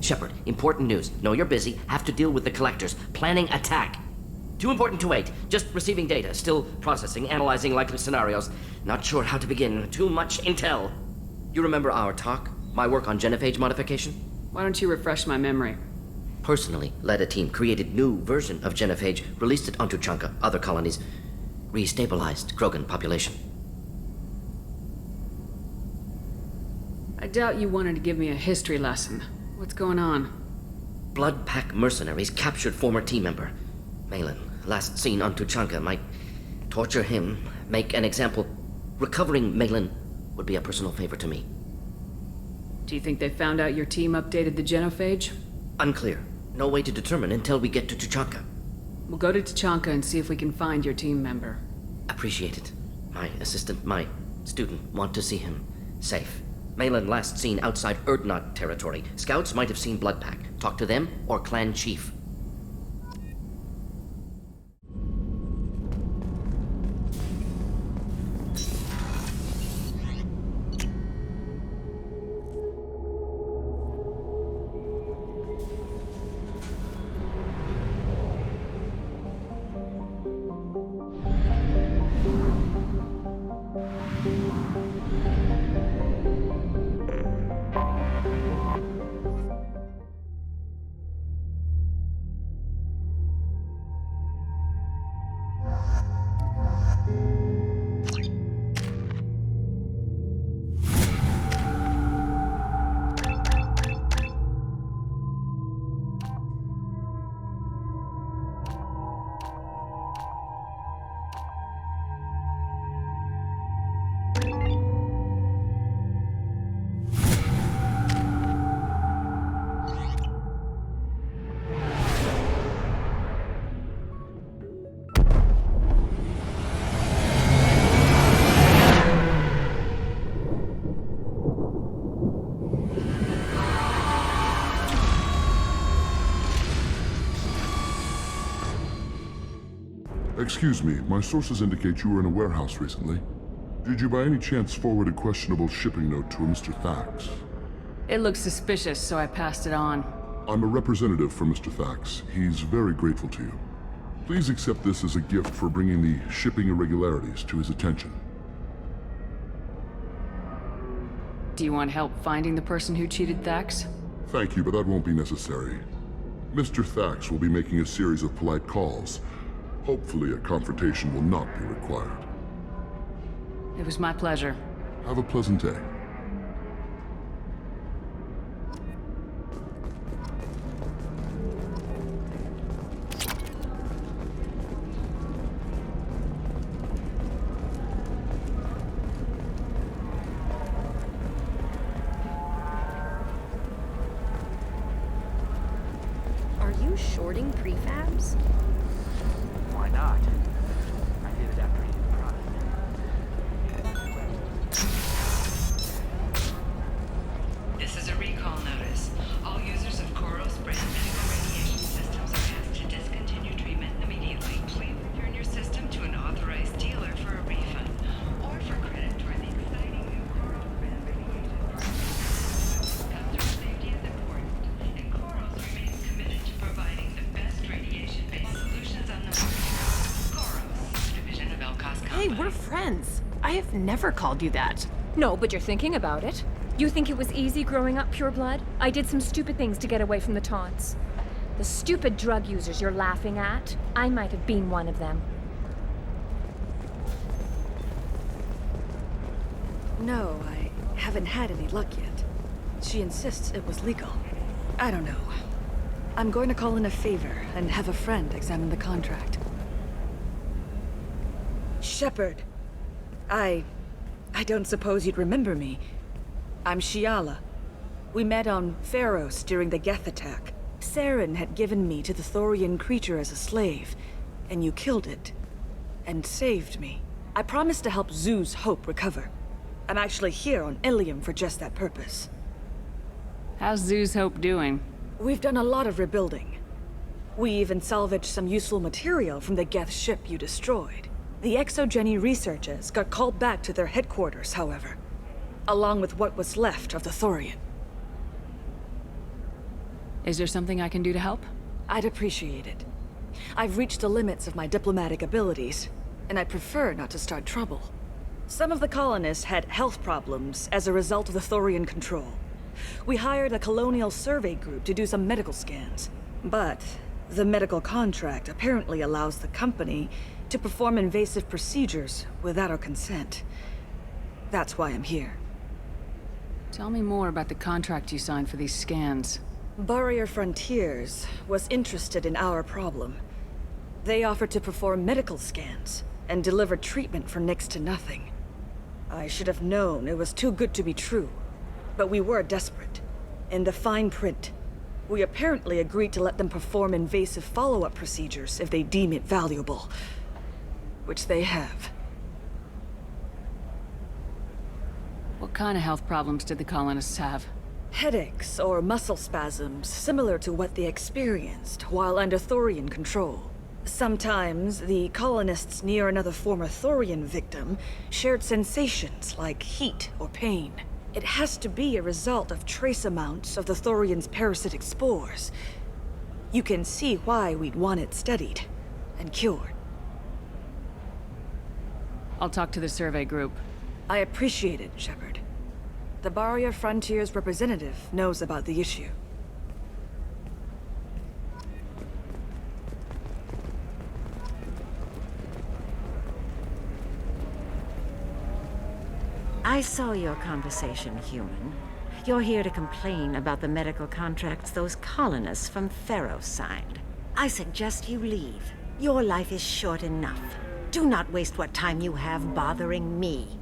Shepard, important news. Know you're busy. Have to deal with the collectors. Planning attack. Too important to wait. Just receiving data. Still processing, analyzing likely scenarios. Not sure how to begin. Too much intel. You remember our talk? My work on genophage modification? Why don't you refresh my memory? Personally led a team, created new version of genophage, released it onto Chunka, other colonies, restabilized Krogan population. I doubt you wanted to give me a history lesson. What's going on? Blood Pack mercenaries captured former team member. Malin, last seen on Tuchanka, might torture him, make an example. Recovering Malin would be a personal favor to me. Do you think they found out your team updated the genophage? Unclear. No way to determine until we get to Tuchanka. We'll go to Tuchanka and see if we can find your team member. Appreciate it. My assistant, my student, want to see him safe. Malin last seen outside Erdnot territory. Scouts might have seen Blood Pack. Talk to them or clan chief. Excuse me, my sources indicate you were in a warehouse recently. Did you by any chance forward a questionable shipping note to a Mr. Thax? It looks suspicious, so I passed it on. I'm a representative for Mr. Thax. He's very grateful to you. Please accept this as a gift for bringing the shipping irregularities to his attention. Do you want help finding the person who cheated Thax? Thank you, but that won't be necessary. Mr. Thax will be making a series of polite calls. Hopefully a confrontation will not be required. It was my pleasure. Have a pleasant day. Are you shorting prefabs? Why not? I did it after eating the product. This is a recall notice. All users of Koros brand medical radiation systems are asked to discontinue treatment immediately. Please return your system to an authorized dealer for a refund or for credit toward the exciting new Koros brand radiation program. Customer safety is important, and Koros remains committed to providing the best radiation-based solutions on the market. Koros, division of Elcos Company. Hey, we're friends. I have never called you that. No, but you're thinking about it. You think it was easy growing up pure blood? I did some stupid things to get away from the taunts. The stupid drug users you're laughing at, I might have been one of them. No, I haven't had any luck yet. She insists it was legal. I don't know. I'm going to call in a favor and have a friend examine the contract. Shepard. I don't suppose you'd remember me. I'm Shiala. We met on Pharos during the Geth attack. Saren had given me to the Thorian creature as a slave, and you killed it. And saved me. I promised to help Zoo's Hope recover. I'm actually here on Illium for just that purpose. How's Zoo's Hope doing? We've done a lot of rebuilding. We even salvaged some useful material from the Geth ship you destroyed. The Exogeny researchers got called back to their headquarters, however, along with what was left of the Thorian. Is there something I can do to help? I'd appreciate it. I've reached the limits of my diplomatic abilities, and I'd prefer not to start trouble. Some of the colonists had health problems as a result of the Thorian control. We hired a colonial survey group to do some medical scans. But the medical contract apparently allows the company to perform invasive procedures without our consent. That's why I'm here. Tell me more about the contract you signed for these scans. Barrier Frontiers was interested in our problem. They offered to perform medical scans and deliver treatment for next to nothing. I should have known it was too good to be true, but we were desperate. In the fine print, we apparently agreed to let them perform invasive follow-up procedures if they deem it valuable. Which they have. What kind of health problems did the colonists have? Headaches or muscle spasms similar to what they experienced while under Thorian control. Sometimes the colonists near another former Thorian victim shared sensations like heat or pain. It has to be a result of trace amounts of the Thorian's parasitic spores. You can see why we'd want it studied and cured. I'll talk to the survey group. I appreciate it, Shepard. The Barrier Frontiers representative knows about the issue. I saw your conversation, human. You're here to complain about the medical contracts those colonists from Pharaoh signed. I suggest you leave. Your life is short enough. Do not waste what time you have bothering me.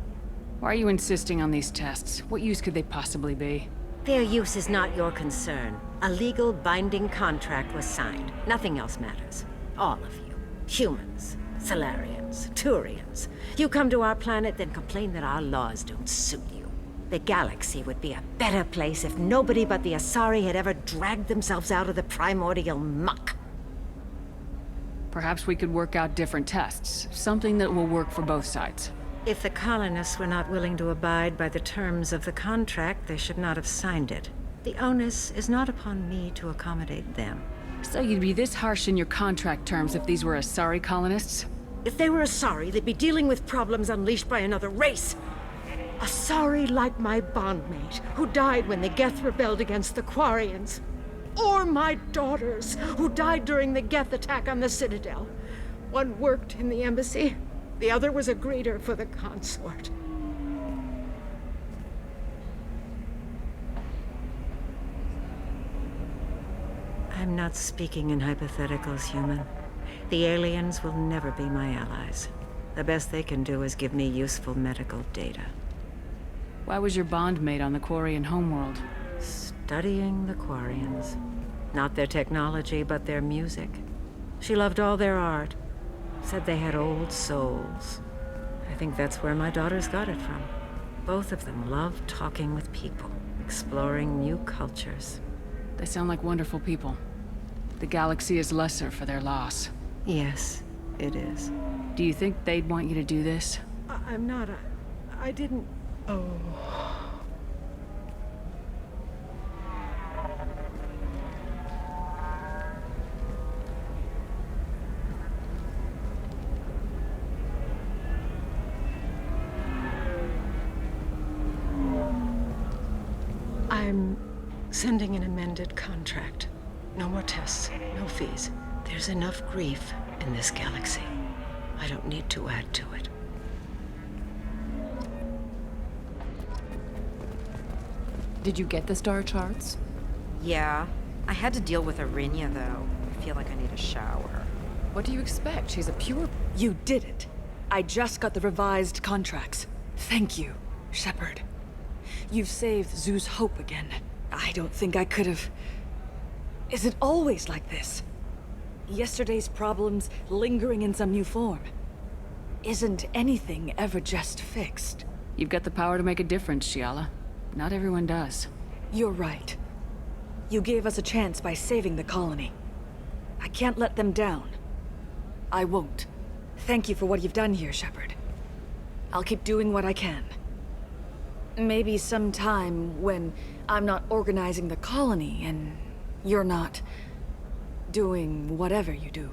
Why are you insisting on these tests? What use could they possibly be? Their use is not your concern. A legal binding contract was signed. Nothing else matters. All of you. Humans, Solarians, Turians. You come to our planet, then complain that our laws don't suit you. The galaxy would be a better place if nobody but the Asari had ever dragged themselves out of the primordial muck. Perhaps we could work out different tests. Something that will work for both sides. If the colonists were not willing to abide by the terms of the contract, they should not have signed it. The onus is not upon me to accommodate them. So you'd be this harsh in your contract terms if these were Asari colonists? If they were Asari, they'd be dealing with problems unleashed by another race. Asari like my bondmate, who died when the Geth rebelled against the Quarians. Or my daughters, who died during the Geth attack on the Citadel. One worked in the embassy, the other was a greeter for the consort. I'm not speaking in hypotheticals, human. The aliens will never be my allies. The best they can do is give me useful medical data. Why was your bondmate on the Quarian homeworld? Studying the Quarians. Not their technology, but their music. She loved all their art. Said they had old souls. I think that's where my daughters got it from. Both of them love talking with people, exploring new cultures. They sound like wonderful people. The galaxy is lesser for their loss. Yes, it is. Do you think they'd want you to do this? I'm not. I didn't. Oh. I'm sending an amended contract. No more tests, no fees. There's enough grief in this galaxy. I don't need to add to it. Did you get the star charts? Yeah. I had to deal with Arinya, though. I feel like I need a shower. What do you expect? She's a pure... You did it. I just got the revised contracts. Thank you, Shepard. You've saved Zoo's hope again. I don't think I could have... Is it always like this? Yesterday's problems lingering in some new form. Isn't anything ever just fixed? You've got the power to make a difference, Shiala. Not everyone does. You're right. You gave us a chance by saving the colony. I can't let them down. I won't. Thank you for what you've done here, Shepard. I'll keep doing what I can. Maybe sometime when I'm not organizing the colony and you're not doing whatever you do.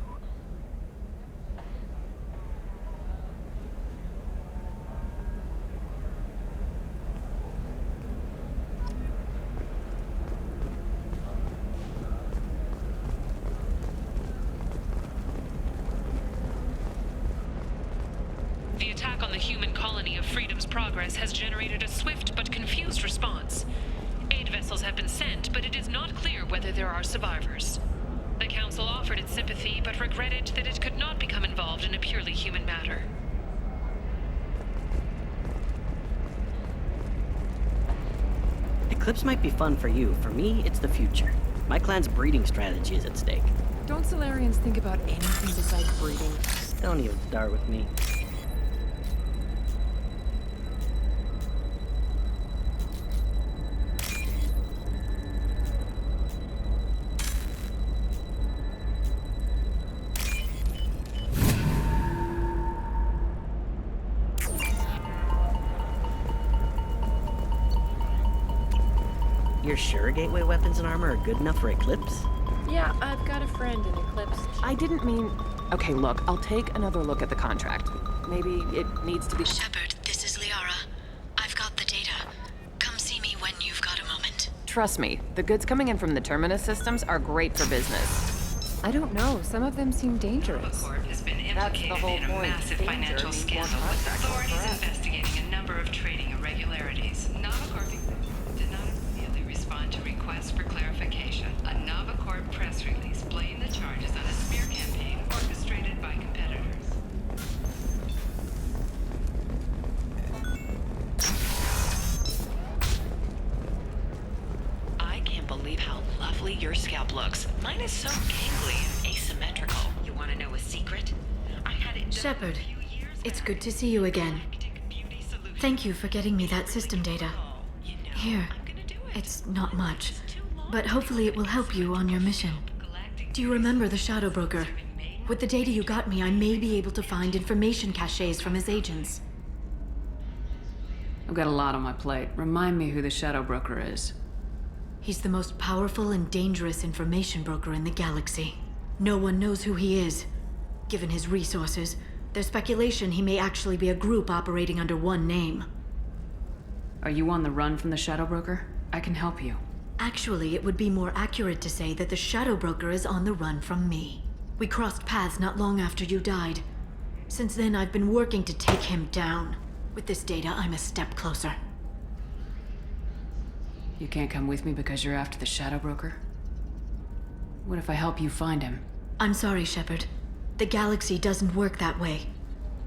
The attack on the human colony of Freedom's Progress has generated a swift but confused response. Aid vessels have been sent, but it is not clear whether there are survivors. The Council offered its sympathy, but regretted that it could not become involved in a purely human matter. Eclipse might be fun for you. For me, it's the future. My clan's breeding strategy is at stake. Don't Solarians think about anything besides breeding? Don't even start with me. You're sure gateway weapons and armor are good enough for Eclipse? Yeah, I've got a friend in Eclipse. I didn't mean... Okay, look, I'll take another look at the contract. Maybe it needs to be... Shepard, this is Liara. I've got the data. Come see me when you've got a moment. Trust me, the goods coming in from the Terminus systems are great for business. I don't know, some of them seem dangerous. Corp has been implicated in a massive financial scandal, with authorities investigating a number of trading irregularities. Novacorp did not immediately respond to requests for clarification. A Novacorp press release blamed the charges on a smear campaign orchestrated by competitors. I can't believe how lovely your scalp looks. Mine is so gangly and asymmetrical. You want to know a secret? I had it done Shepard, a few years it's back. good to see you again. Galactic beauty solution. Thank you for getting me that system data. You know, Here, I'm gonna do it. it's not much, but hopefully it will help you on your mission. Do you remember the Shadow Broker? With the data you got me, I may be able to find information caches from his agents. I've got a lot on my plate. Remind me who the Shadow Broker is. He's the most powerful and dangerous information broker in the galaxy. No one knows who he is. Given his resources, there's speculation he may actually be a group operating under one name. Are you on the run from the Shadow Broker? I can help you. Actually, it would be more accurate to say that the Shadow Broker is on the run from me. We crossed paths not long after you died. Since then, I've been working to take him down. With this data, I'm a step closer. You can't come with me because you're after the Shadow Broker? What if I help you find him? I'm sorry, Shepard. The galaxy doesn't work that way.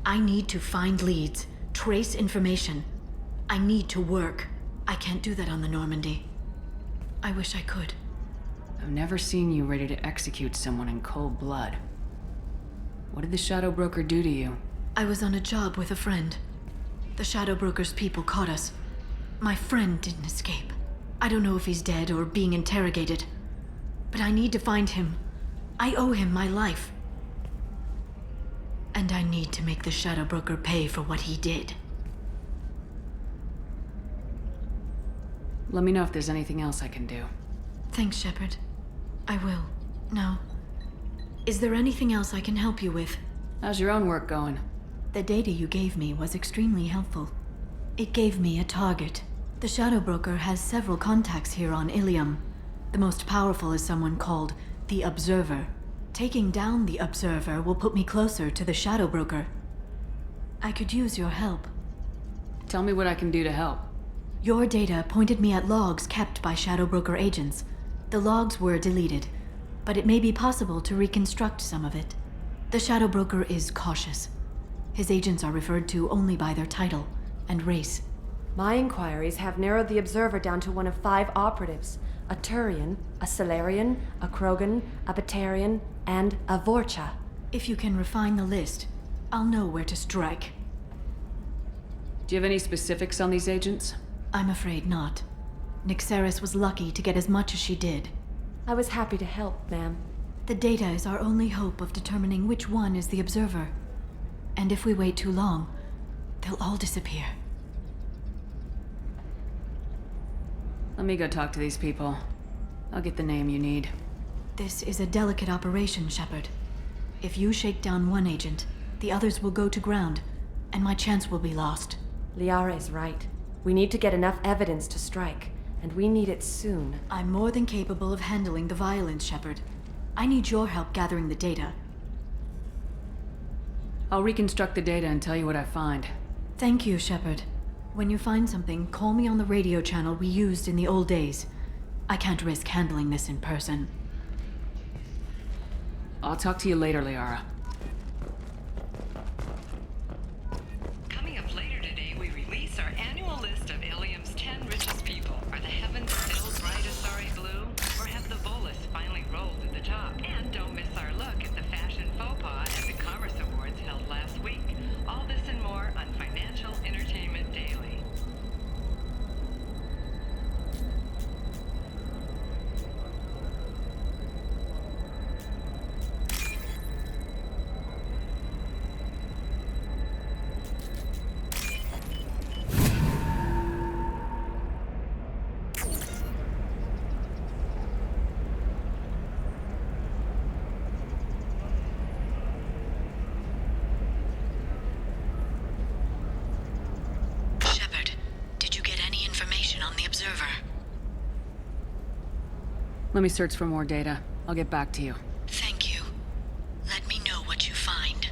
I need to find leads, trace information. I need to work. I can't do that on the Normandy. I wish I could. I've never seen you ready to execute someone in cold blood. What did the Shadow Broker do to you? I was on a job with a friend. The Shadow Broker's people caught us. My friend didn't escape. I don't know if he's dead or being interrogated. But I need to find him. I owe him my life. And I need to make the Shadow Broker pay for what he did. Let me know if there's anything else I can do. Thanks, Shepard. I will. Now, is there anything else I can help you with? How's your own work going? The data you gave me was extremely helpful. It gave me a target. The Shadow Broker has several contacts here on Illium. The most powerful is someone called the Observer. Taking down the Observer will put me closer to the Shadow Broker. I could use your help. Tell me what I can do to help. Your data pointed me at logs kept by Shadow Broker agents. The logs were deleted, but it may be possible to reconstruct some of it. The Shadow Broker is cautious. His agents are referred to only by their title and race. My inquiries have narrowed the Observer down to one of 5 operatives. A Turian, a Solarian, a Krogan, a Batarian, and a Vorcha. If you can refine the list, I'll know where to strike. Do you have any specifics on these agents? I'm afraid not. Nyxeris was lucky to get as much as she did. I was happy to help, ma'am. The data is our only hope of determining which one is the Observer. And if we wait too long, they'll all disappear. Let me go talk to these people. I'll get the name you need. This is a delicate operation, Shepard. If you shake down one agent, the others will go to ground, and my chance will be lost. Liara is right. We need to get enough evidence to strike, and we need it soon. I'm more than capable of handling the violence, Shepard. I need your help gathering the data. I'll reconstruct the data and tell you what I find. Thank you, Shepard. When you find something, call me on the radio channel we used in the old days. I can't risk handling this in person. I'll talk to you later, Liara. Coming up later today, we release our annual list of Illium's 10 richest people. Are the heavens still bright as sorry blue? Or have the bolus finally rolled to the top? And don't miss our look at the fashion faux pas at the Commerce Awards held last week. All this and more on Financial Entertainment Daily. Let me search for more data. I'll get back to you. Thank you. Let me know what you find.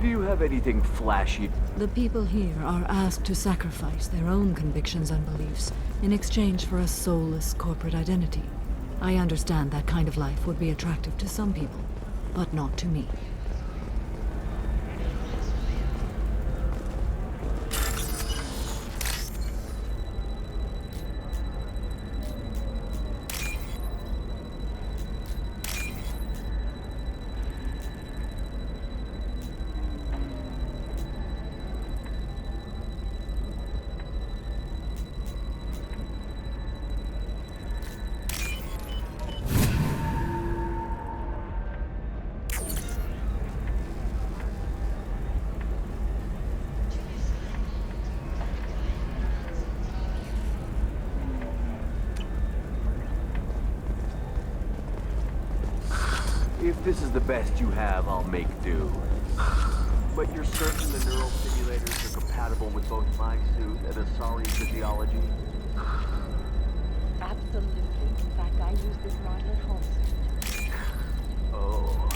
Do you have anything flashy? The people here are asked to sacrifice their own convictions and beliefs in exchange for a soulless corporate identity. I understand that kind of life would be attractive to some people, but not to me. If this is the best you have, I'll make do. But you're certain the neural simulators are compatible with both my suit and Asari physiology? Absolutely. In fact, I use this model at home. Oh.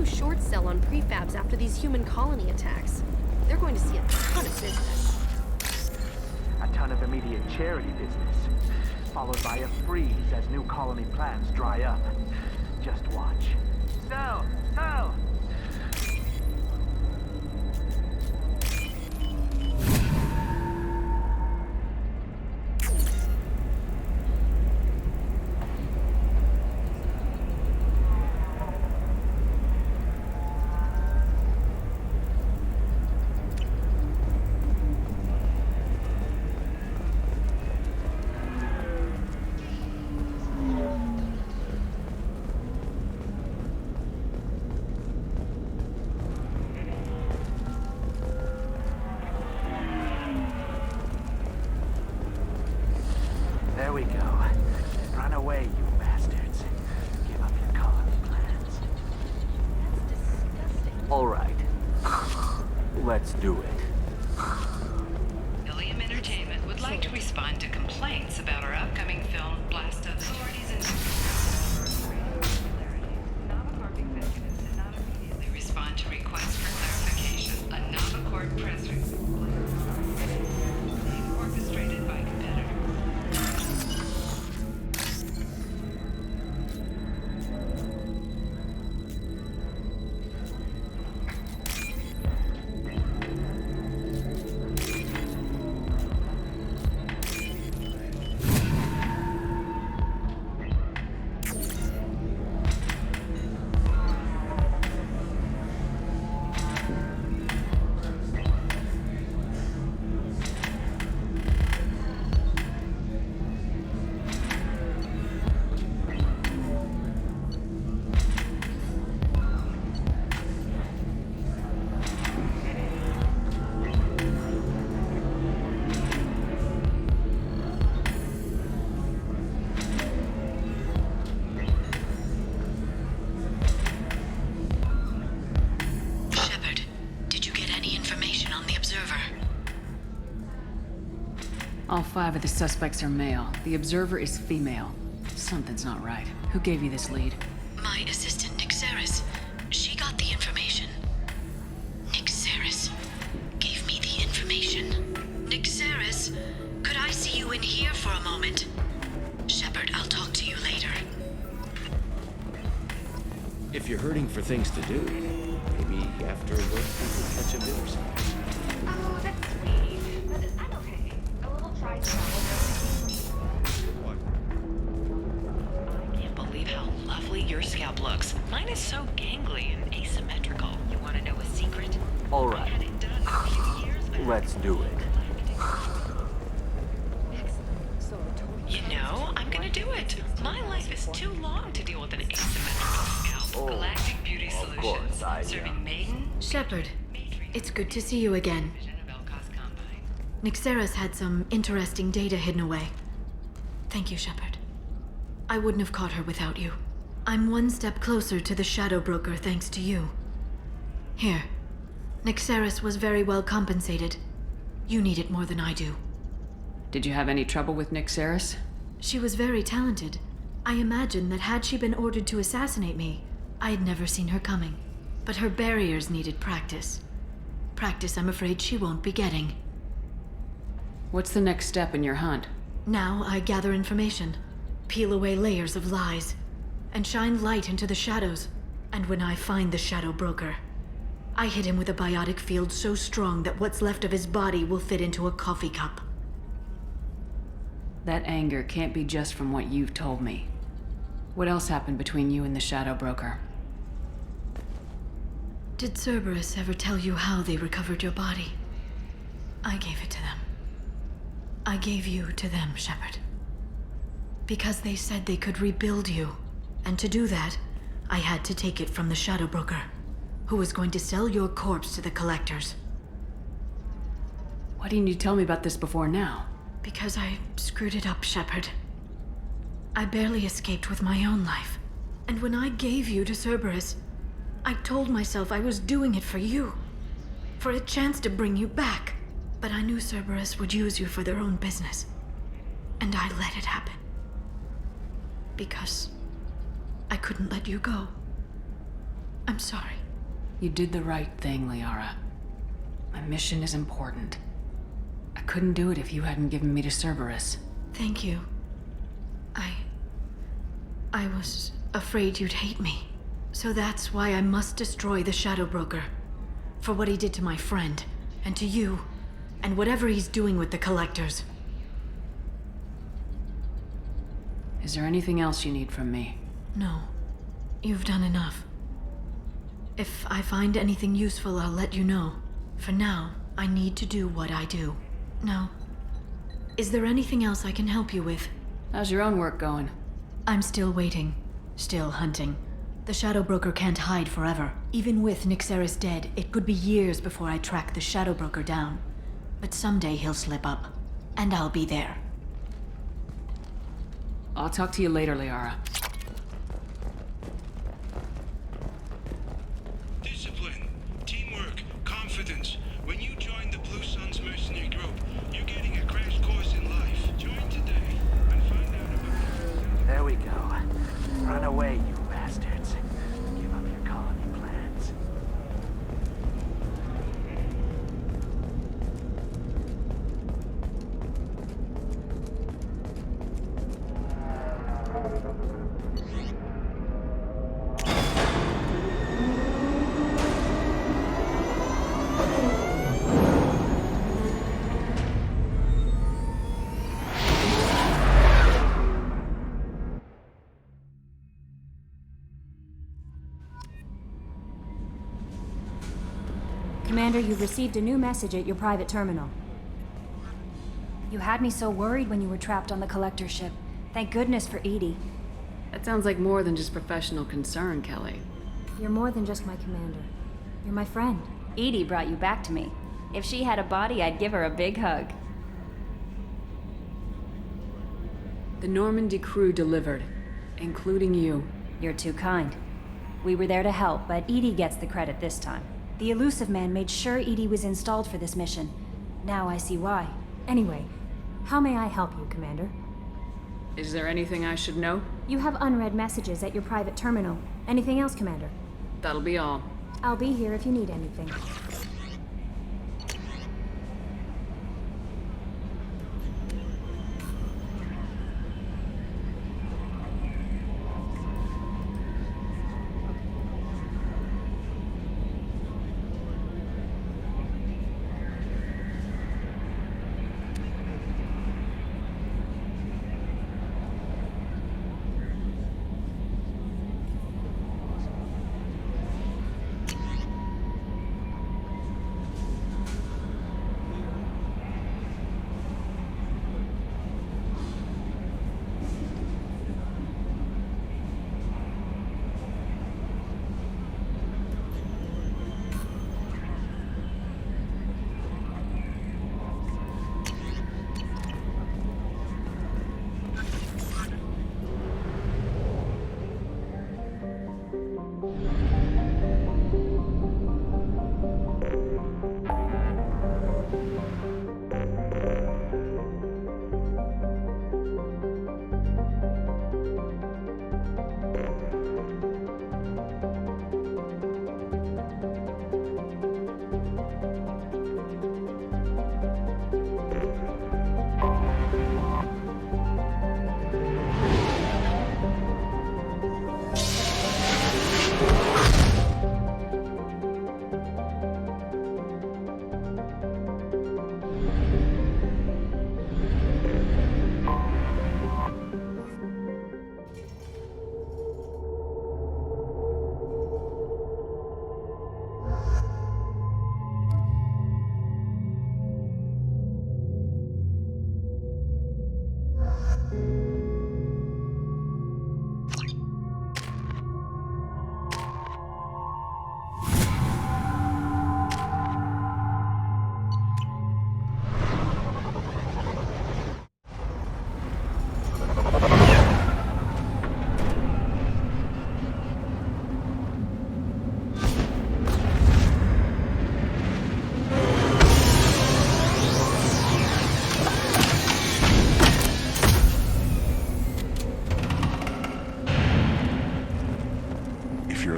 Short sell on prefabs after these human colony attacks. They're going to see a ton of business. A ton of immediate charity business, followed by a freeze as new colony plans dry up. Just watch. Sell! Sell! There we go. Run away, you bastards. Give up your colony plans. That's disgusting. All right. Let's do it. Illium Entertainment would like to respond to complaints about our upcoming film, Blast of Authorities and Navacorp executives did not immediately respond to requests for clarification. A Navacorp press release orchestrated by competitors. All 5 of the suspects are male. The Observer is female. Something's not right. Who gave you this lead? My assistant, Nixeris. She got the information. Nixeris gave me the information. Nixeris, could I see you in here for a moment? Shepard, I'll talk to you later. If you're hurting for things to do, maybe after work we could catch a bit or something. Oh, that's sweet. But I'm okay. A little try I can't believe how lovely your scalp looks. Mine is so gangly and asymmetrical. You want to know a secret? All right. Let's do it. You know, I'm gonna do it. My life is too long to deal with an asymmetrical scalp. Galactic Beauty Solutions. Serving maiden. Shepard, it's good to see you again. Nixeris had some interesting data hidden away. Thank you, Shepard. I wouldn't have caught her without you. I'm one step closer to the Shadow Broker thanks to you. Here. Nixeris was very well compensated. You need it more than I do. Did you have any trouble with Nixeris? She was very talented. I imagine that had she been ordered to assassinate me, I had never seen her coming. But her barriers needed practice. Practice I'm afraid she won't be getting. What's the next step in your hunt? Now I gather information, peel away layers of lies, and shine light into the shadows. And when I find the Shadow Broker, I hit him with a biotic field so strong that what's left of his body will fit into a coffee cup. That anger can't be just from what you've told me. What else happened between you and the Shadow Broker? Did Cerberus ever tell you how they recovered your body? I gave it to them. I gave you to them, Shepard. Because they said they could rebuild you. And to do that, I had to take it from the Shadow Broker, who was going to sell your corpse to the collectors. Why didn't you tell me about this before now? Because I screwed it up, Shepard. I barely escaped with my own life. And when I gave you to Cerberus, I told myself I was doing it for you. For a chance to bring you back. But I knew Cerberus would use you for their own business. And I let it happen. Because I couldn't let you go. I'm sorry. You did the right thing, Liara. My mission is important. I couldn't do it if you hadn't given me to Cerberus. Thank you. I was afraid you'd hate me. So that's why I must destroy the Shadow Broker. For what he did to my friend, and to you, and whatever he's doing with the collectors. Is there anything else you need from me? No. You've done enough. If I find anything useful, I'll let you know. For now, I need to do what I do. Now, is there anything else I can help you with? How's your own work going? I'm still waiting. Still hunting. The Shadow Broker can't hide forever. Even with Nixeris dead, it could be years before I track the Shadow Broker down. But someday he'll slip up. And I'll be there. I'll talk to you later, Liara. Discipline, teamwork, confidence. When you join the Blue Suns mercenary group, you're getting a crash course in life. Join today and find out about... There we go. Run away, you bastards. Give up your colony plans. Commander, you've received a new message at your private terminal. You had me so worried when you were trapped on the Collector ship. Thank goodness for Edie. That sounds like more than just professional concern, Kelly. You're more than just my commander. You're my friend. Edie brought you back to me. If she had a body, I'd give her a big hug. The Normandy crew delivered, including you. You're too kind. We were there to help, but Edie gets the credit this time. The Elusive Man made sure Edie was installed for this mission. Now I see why. Anyway, How may I help you, Commander? Is there anything I should know? You have unread messages at your private terminal. Anything else, Commander? That'll be all. I'll be here if you need anything.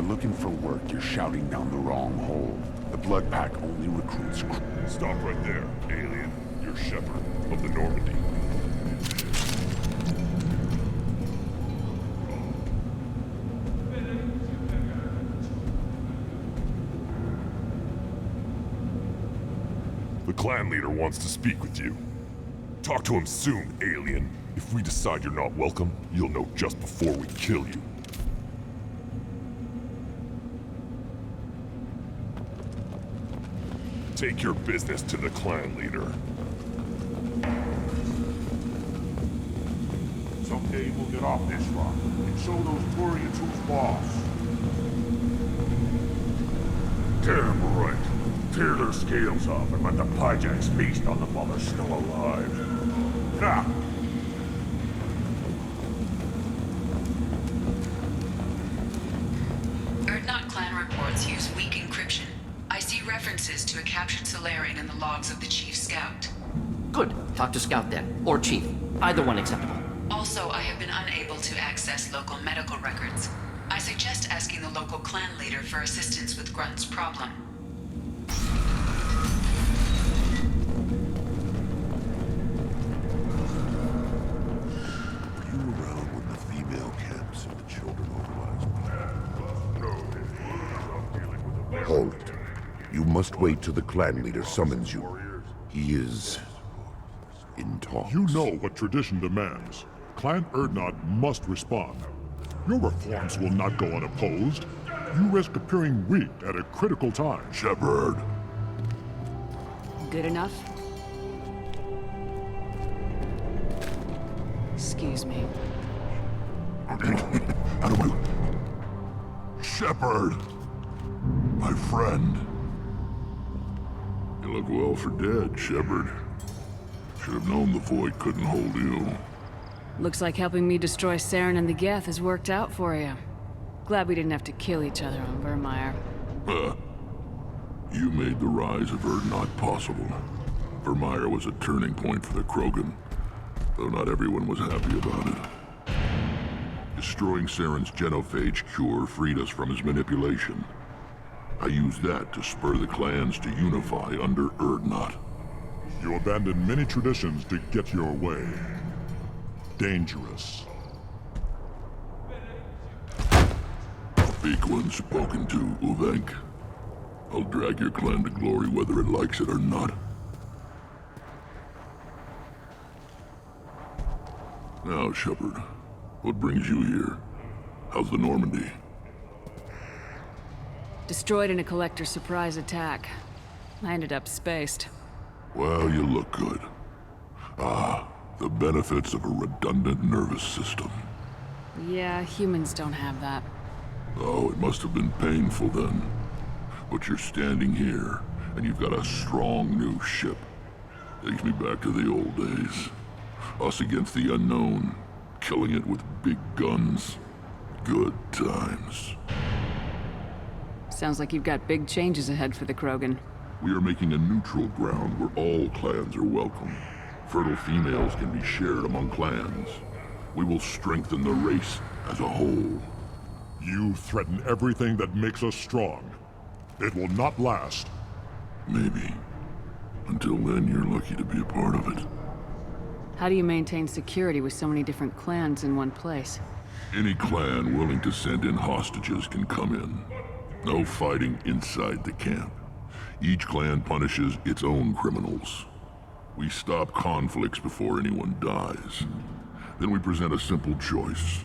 looking for work, you're shouting down the wrong hole. The Blood Pack only recruits... Stop right there, alien. You're Shepard of the Normandy. The clan leader wants to speak with you. Talk to him soon, alien. If we decide you're not welcome, you'll know just before we kill you. Take your business to the clan leader. Someday we'll get off this rock and show those Turians who's boss. Damn right. Tear their scales off and let the Pyjaks feast on them while they're still alive. Now! Erdnot clan reports use weak encryption. I see references to a captured Solarian in the logs of the Chief Scout. Good. Talk to Scout then. Or Chief. Either one acceptable. Also, I have been unable to access local medical records. I suggest asking the local clan leader for assistance with Grunt's problem. Were you around when the female camps and the children organized? Hold it. You must wait till the clan leader summons you. He is... in talks. You know what tradition demands. Clan Erdnot must respond. Your reforms will not go unopposed. You risk appearing weak at a critical time. Shepard. Good enough? Excuse me. Shepard! My friend. You look well for dead, Shepard. Should have known the Void couldn't hold you. Looks like helping me destroy Saren and the Geth has worked out for you. Glad we didn't have to kill each other on Vermeer. You made the rise of Erdnot possible. Vermeer was a turning point for the Krogan. though not everyone was happy about it. Destroying Saren's genophage cure freed us from his manipulation. I used that to spur the clans to unify under Urdnot. You abandoned many traditions to get your way. Dangerous. Weak one spoken to, Uvenk. I'll drag your clan to glory whether it likes it or not. Now, Shepard, what brings you here? How's the Normandy? Destroyed in a collector surprise attack. I ended up spaced. Well, you look good. Ah, the benefits of a redundant nervous system. Yeah, humans don't have that. Oh, it must have been painful then. But you're standing here, and you've got a strong new ship. Takes me back to the old days. Us against the unknown, killing it with big guns. Good times. Sounds like you've got big changes ahead for the Krogan. We are making a neutral ground where all clans are welcome. Fertile females can be shared among clans. We will strengthen the race as a whole. You threaten everything that makes us strong. It will not last. Maybe. Until then, you're lucky to be a part of it. How do you maintain security with so many different clans in one place? Any clan willing to send in hostages can come in. No fighting inside the camp. Each clan punishes its own criminals. We stop conflicts before anyone dies. Then we present a simple choice.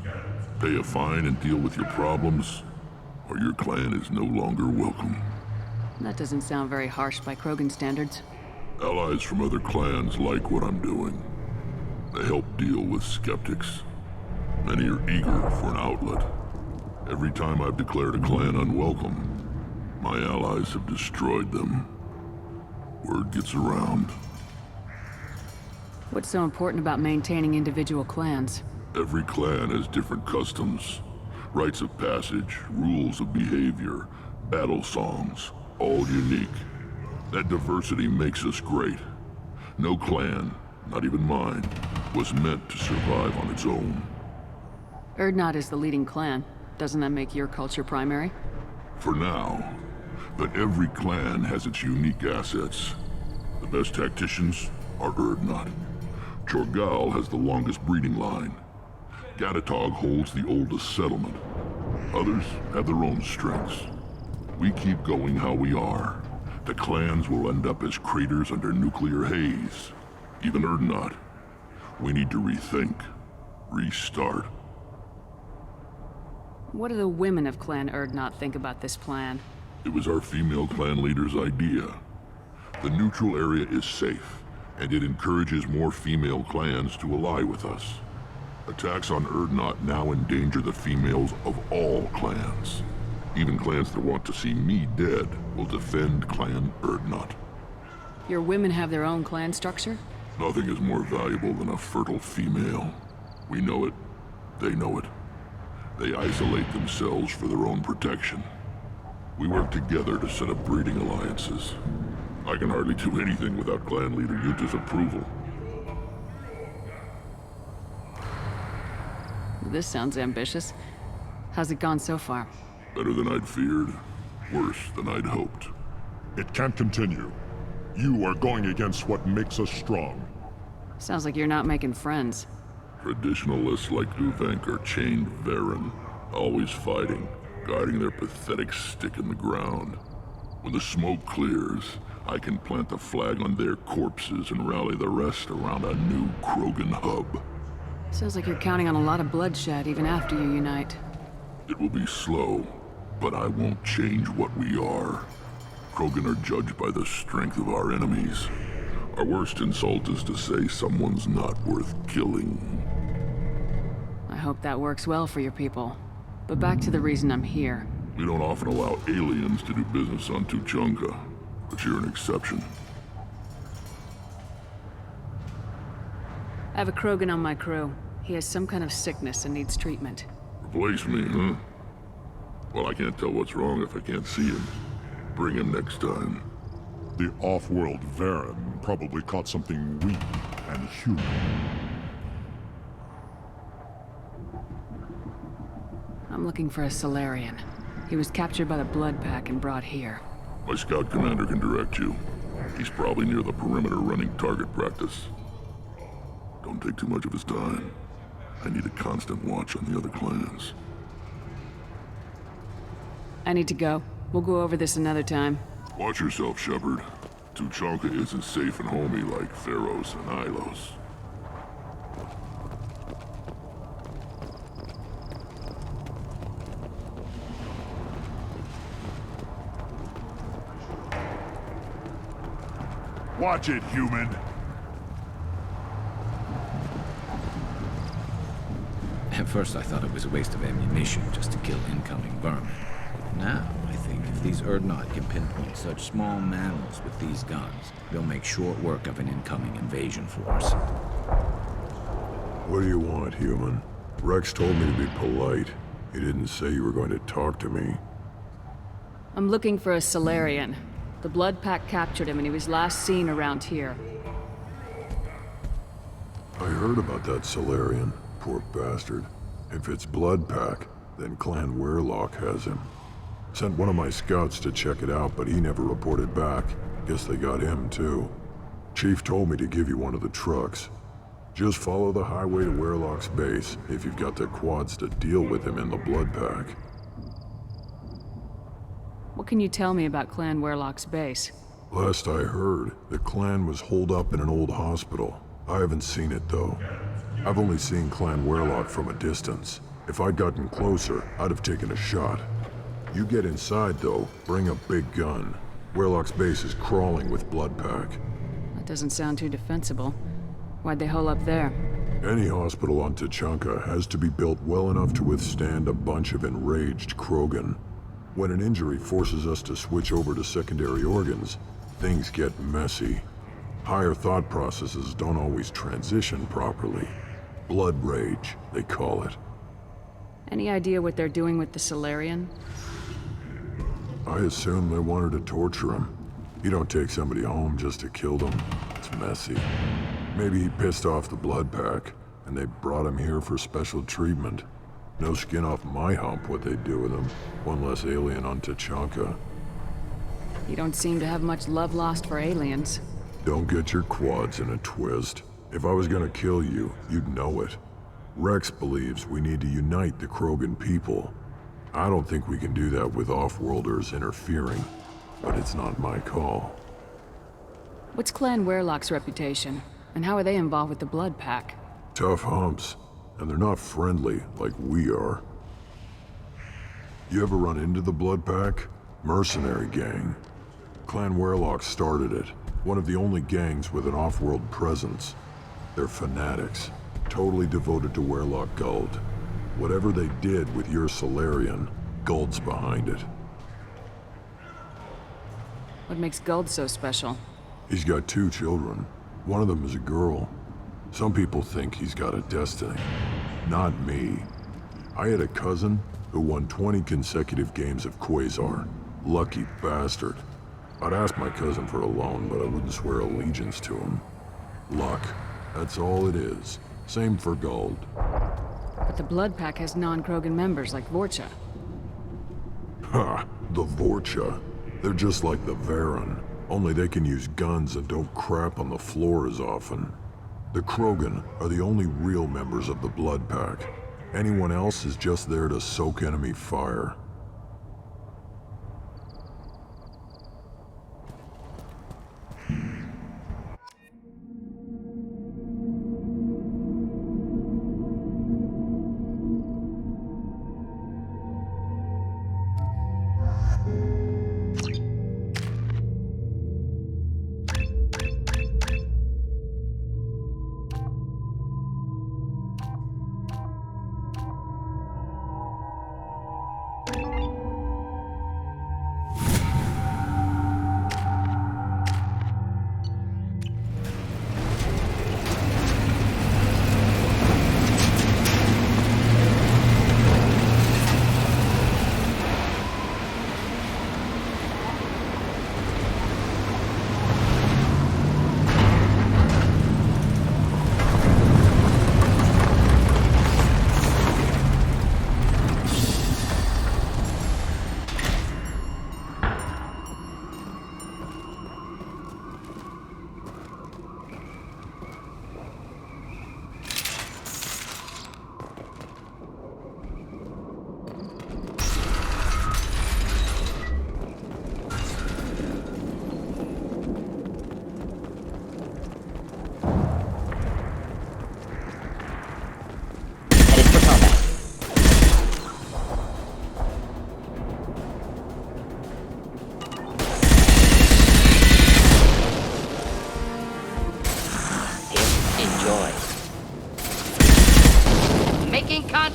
Pay a fine and deal with your problems, or your clan is no longer welcome. That doesn't sound very harsh by Krogan standards. Allies from other clans like what I'm doing. They help deal with skeptics. Many are eager for an outlet. Every time I've declared a clan unwelcome, my allies have destroyed them. Word gets around. What's so important about maintaining individual clans? Every clan has different customs, rites of passage, rules of behavior, battle songs, all unique. That diversity makes us great. No clan, not even mine, was meant to survive on its own. Urdnot is the leading clan. Doesn't that make your culture primary? For now. But every clan has its unique assets. The best tacticians are Urdnot. Chorgal has the longest breeding line. Gatatog holds the oldest settlement. Others have their own strengths. We keep going how we are. The clans will end up as craters under nuclear haze. Even Urdnot. We need to rethink. Restart. What do the women of Clan Urdnot think about this plan? It was our female clan leader's idea. The neutral area is safe, and it encourages more female clans to ally with us. Attacks on Urdnot now endanger the females of all clans. Even clans that want to see me dead will defend Clan Urdnot. Your women have their own clan structure? Nothing is more valuable than a fertile female. We know it. They know it. They isolate themselves for their own protection. We work together to set up breeding alliances. I can hardly do anything without clan leader Yuta's approval. This sounds ambitious. How's it gone so far? Better than I'd feared. Worse than I'd hoped. It can't continue. You are going against what makes us strong. Sounds like you're not making friends. Traditionalists like Uvenk are chained Varen, always fighting, guarding their pathetic stick in the ground. When the smoke clears, I can plant the flag on their corpses and rally the rest around a new Krogan hub. Sounds like you're counting on a lot of bloodshed even after you unite. It will be slow, but I won't change what we are. Krogan are judged by the strength of our enemies. Our worst insult is to say someone's not worth killing. I hope that works well for your people. But back to the reason I'm here. We don't often allow aliens to do business on Tuchanka, but you're an exception. I have a Krogan on my crew. He has some kind of sickness and needs treatment. Replace me, huh? Well, I can't tell what's wrong if I can't see him. Bring him next time. The off-world Varen probably caught something weak and human. I'm looking for a Solarian. He was captured by the Blood Pack and brought here. My scout commander can direct you. He's probably near the perimeter running target practice. Don't take too much of his time. I need a constant watch on the other clans. I need to go. We'll go over this another time. Watch yourself, Shepard. Tuchanka isn't safe and homey like Theros and Ilos. Watch it, human! At first I thought it was a waste of ammunition just to kill incoming vermin. Now, I think if these Urdnot can pinpoint such small mammals with these guns, they'll make short work of an incoming invasion force. What do you want, human? Rex told me to be polite. He didn't say you were going to talk to me. I'm looking for a Solarian. The Blood Pack captured him and he was last seen around here. I heard about that Solarian. Poor bastard. If it's Blood Pack, then Clan Werelock has him. Sent one of my scouts to check it out, but he never reported back. Guess they got him, too. Chief told me to give you one of the trucks. Just follow the highway to Werelock's base if you've got the quads to deal with him in the Blood Pack. What can you tell me about Clan Werelock's base? Last I heard, the clan was holed up in an old hospital. I haven't seen it, though. I've only seen Clan Werelock from a distance. If I'd gotten closer, I'd have taken a shot. You get inside, though, bring a big gun. Werelock's base is crawling with Blood Pack. That doesn't sound too defensible. Why'd they hole up there? Any hospital on Tuchanka has to be built well enough to withstand a bunch of enraged Krogan. When an injury forces us to switch over to secondary organs, things get messy. Higher thought processes don't always transition properly. Blood rage, they call it. Any idea what they're doing with the Solarian? I assume they wanted to torture him. You don't take somebody home just to kill them. It's messy. Maybe he pissed off the Blood Pack, and they brought him here for special treatment. No skin off my hump what they'd do with him. One less alien on Tuchanka. You don't seem to have much love lost for aliens. Don't get your quads in a twist. If I was gonna kill you, you'd know it. Rex believes we need to unite the Krogan people. I don't think we can do that with off-worlders interfering, but it's not my call. What's Clan Werelock's reputation? And how are they involved with the Blood Pack? Tough humps, and they're not friendly like we are. You ever run into the Blood Pack? Mercenary gang. Clan Werelock started it. One of the only gangs with an off-world presence. They're fanatics, totally devoted to Werelock Guld. Whatever they did with your Solarian, Guld's behind it. What makes Guld so special? He's got 2 children. One of them is a girl. Some people think he's got a destiny. Not me. I had a cousin who won 20 consecutive games of Quasar. Lucky bastard. I'd ask my cousin for a loan, but I wouldn't swear allegiance to him. Luck. That's all it is. Same for Guld. But the Blood Pack has non-Krogan members like Vorcha. Ha! The Vorcha. They're just like the Varen. Only they can use guns and don't crap on the floor as often. The Krogan are the only real members of the Blood Pack. Anyone else is just there to soak enemy fire.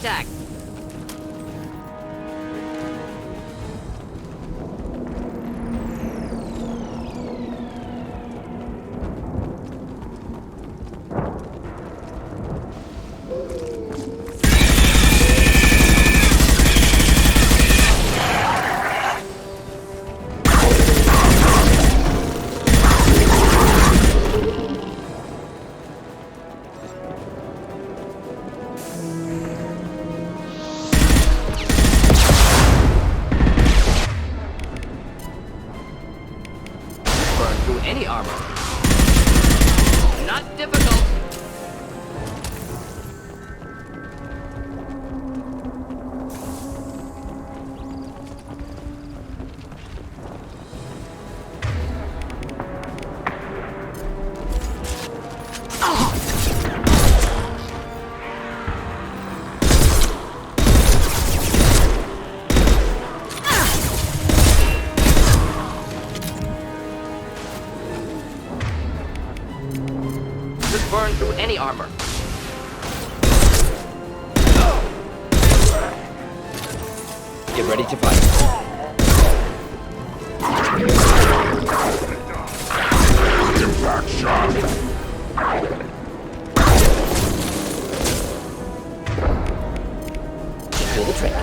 Contact! Any armor. Not difficult. Burn through any armor. Get ready to fight. Impact shot. Do the trick.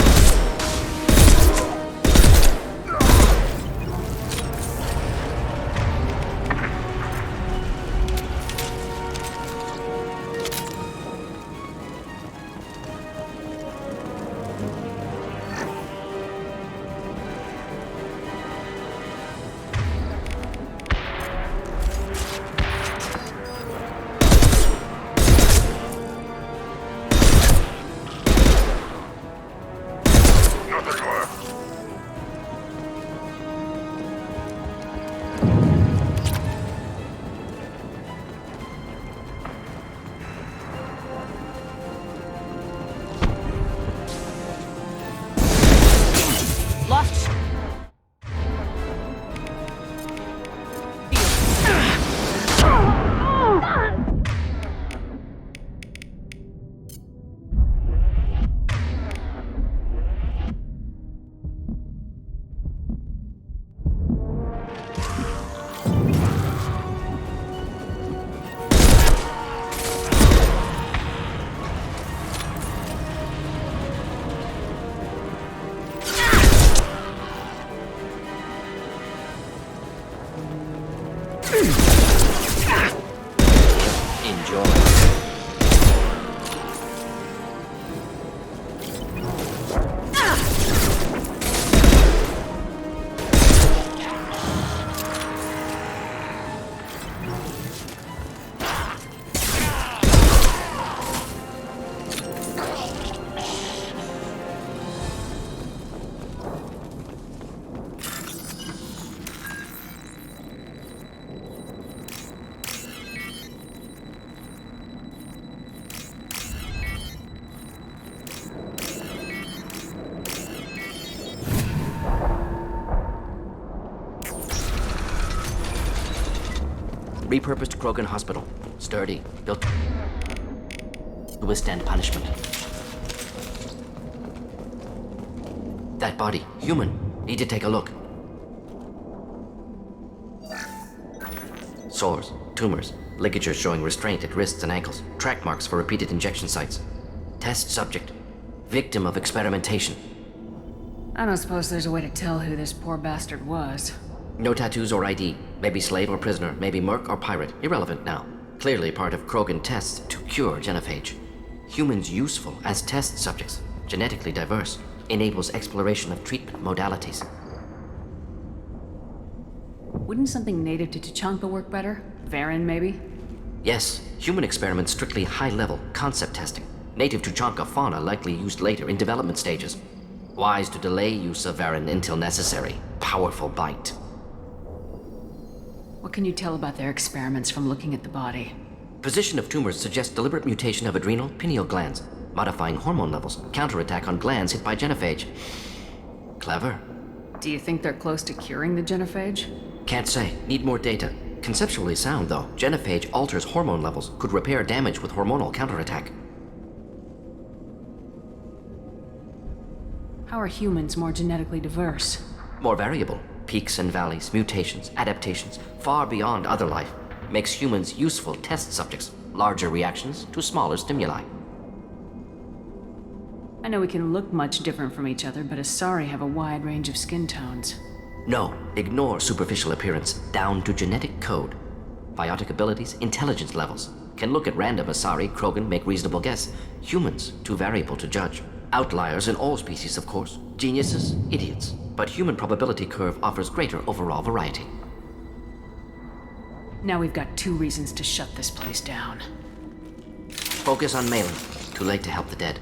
Repurposed Krogan hospital. Sturdy, built to withstand punishment. That body, human. Need to take a look. Sores, tumors, ligatures showing restraint at wrists and ankles, track marks for repeated injection sites. Test subject, victim of experimentation. I don't suppose there's a way to tell who this poor bastard was. No tattoos or ID. Maybe slave or prisoner, maybe merc or pirate. Irrelevant now. Clearly part of Krogan tests to cure genophage. Humans useful as test subjects. Genetically diverse. Enables exploration of treatment modalities. Wouldn't something native to Tuchanka work better? Varen, maybe? Yes. Human experiments strictly high-level concept testing. Native Tuchanka fauna likely used later in development stages. Wise to delay use of Varen until necessary. Powerful bite. What can you tell about their experiments from looking at the body? Position of tumors suggests deliberate mutation of adrenal, pineal glands, modifying hormone levels, counterattack on glands hit by genophage. Clever. Do you think they're close to curing the genophage? Can't say. Need more data. Conceptually sound, though. Genophage alters hormone levels, could repair damage with hormonal counterattack. How are humans more genetically diverse? More variable. Peaks and valleys, mutations, adaptations, far beyond other life, makes humans useful test subjects, larger reactions to smaller stimuli. I know we can look much different from each other, but Asari have a wide range of skin tones. No, ignore superficial appearance, down to genetic code. Biotic abilities, intelligence levels. Can look at random Asari, Krogan, make reasonable guess. Humans, too variable to judge. Outliers in all species, of course. Geniuses, idiots. But human probability curve offers greater overall variety. Now we've got 2 reasons to shut this place down. Focus on Malin. Too late to help the dead.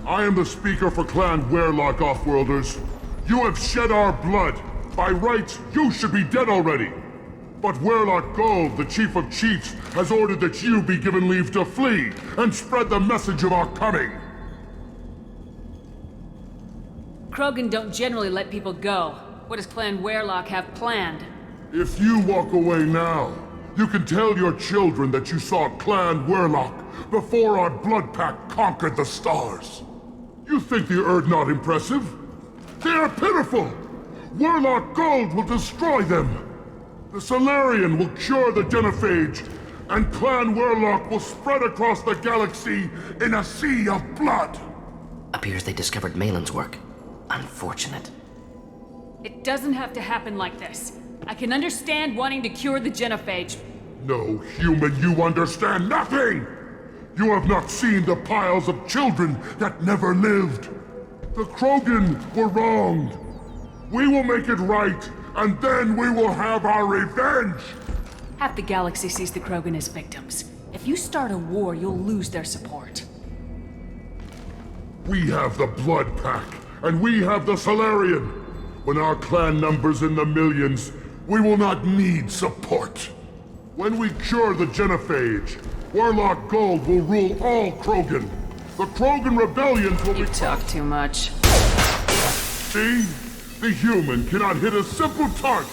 I am the speaker for Clan Werlock, Offworlders. You have shed our blood. By rights, you should be dead already. But Werlock Gold, the Chief of Chiefs, has ordered that you be given leave to flee and spread the message of our coming. Krogan don't generally let people go. What does Clan Werlock have planned? If you walk away now, you can tell your children that you saw Clan Werlock before our blood pact conquered the stars. You think the Erd not impressive? They are pitiful! Werlock Gold will destroy them! The Solarian will cure the genophage, and Clan Werlock will spread across the galaxy in a sea of blood! Appears they discovered Malin's work. Unfortunate. It doesn't have to happen like this. I can understand wanting to cure the genophage. No, human, you understand nothing! You have not seen the piles of children that never lived. The Krogan were wronged. We will make it right, and then we will have our revenge! Half the galaxy sees the Krogan as victims. If you start a war, you'll lose their support. We have the Blood Pack, and we have the Solarian. When our clan numbers in the millions, we will not need support. When we cure the genophage, Werlock Gold will rule all Krogan. The Krogan rebellions will be— You talk too much. See? The human cannot hit a simple target.